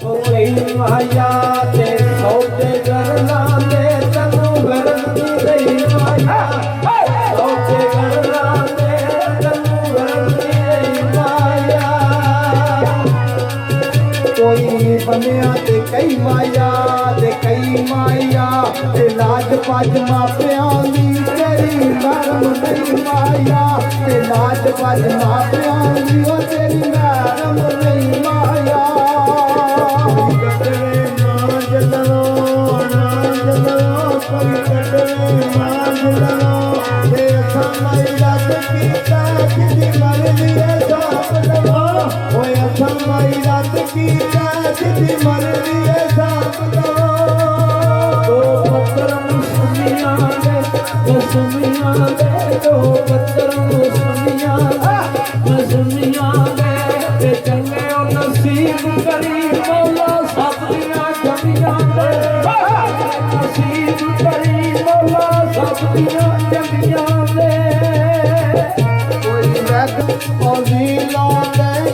कोई माया ते सौदे करना दे तनु भरती रही माया सौदे करना दे तनु भरती रही माया कोई बनिया ते कई माया ते लाज पाज मापियां दी तेरी नरम नहीं माया ते लाज पाज मापियां दी ओ तेरी नरम नहीं माया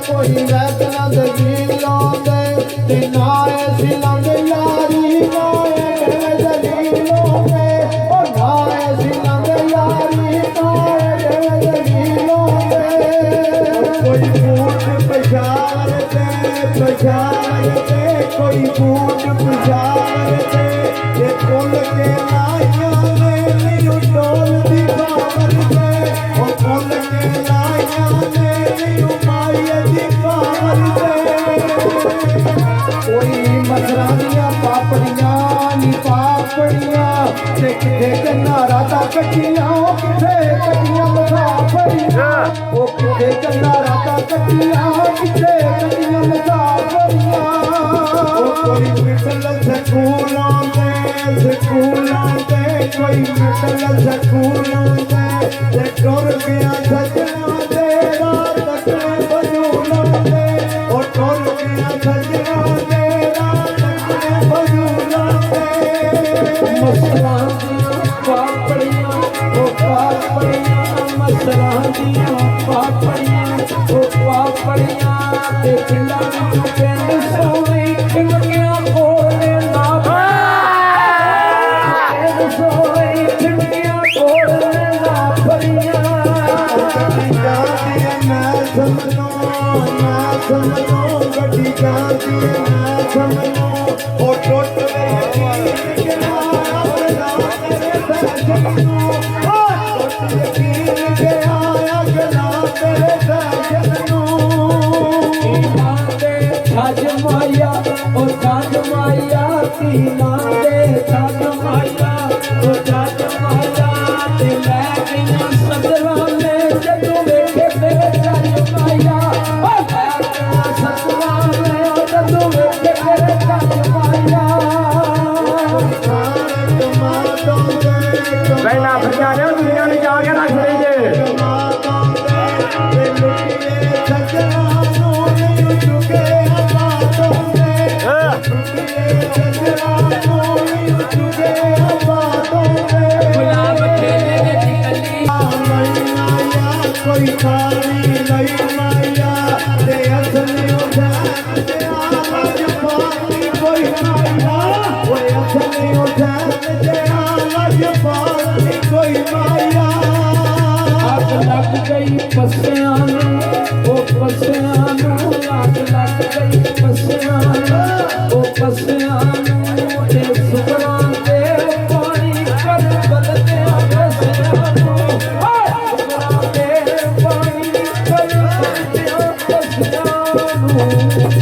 कोई वैद ना दलील लांदे ते ना ऐसी लंग यारी ना दलील लांदे ओ ना ऐसी लंग यारी ना दलील लांदे कोई बूट पछाड़ दे कोई बूट पछाड़ दे ये कुल के लाइया ने मेनू डोल दी खबर दे ओ कुल के लाइया ने मेनू माया दी खबर दे कोई मसरानियां पापड़ियां नी पापड़ियां ते किथे कन्ना राता कटियां ओ किथे कटियां मुसाफरियां ओ किथे कन्ना राता कटियां किथे कटियां मुसाफरियां ओ कोई मिटल सकूलों दे कोई मिटल सकूलों दे ते टुर गया सजना दे रात तक बजूलों दे ओ टुर गया सजना दे रात तक बजूलों दे मसला दियां पापड़ियां ओ पापड़ियां मसला दियां पापड़ियां ओ पापड़ियां ते पिंडां विचों पिंड सोने खिड़कियां खोलने ना गड्डी जाती है मैं समझो ओ टुट छज माया ओ छज माया की नांदे छज माया ओ छज माया ते लै गईयां सदरा ने जदों वेखे तेरे छज माया ओ लै गईयां सदरा ने जदों वेखे तेरे छज माया पहला बजाने दुनिया ने जाके रख लीजिए कोई खाली नहीं माया ते असली उठान ते आवाज पानी कोई माया वो असली उठान ते आवाज पानी कोई माया आग लग गई पसियां नूं ओ पसियां नूं आग लग गई पसियां नूं ओ पसियां नूं ते सुबरां दे पानी कर बदले पसियां नूं सुबरां दे पानी कर बदले पसियां नूं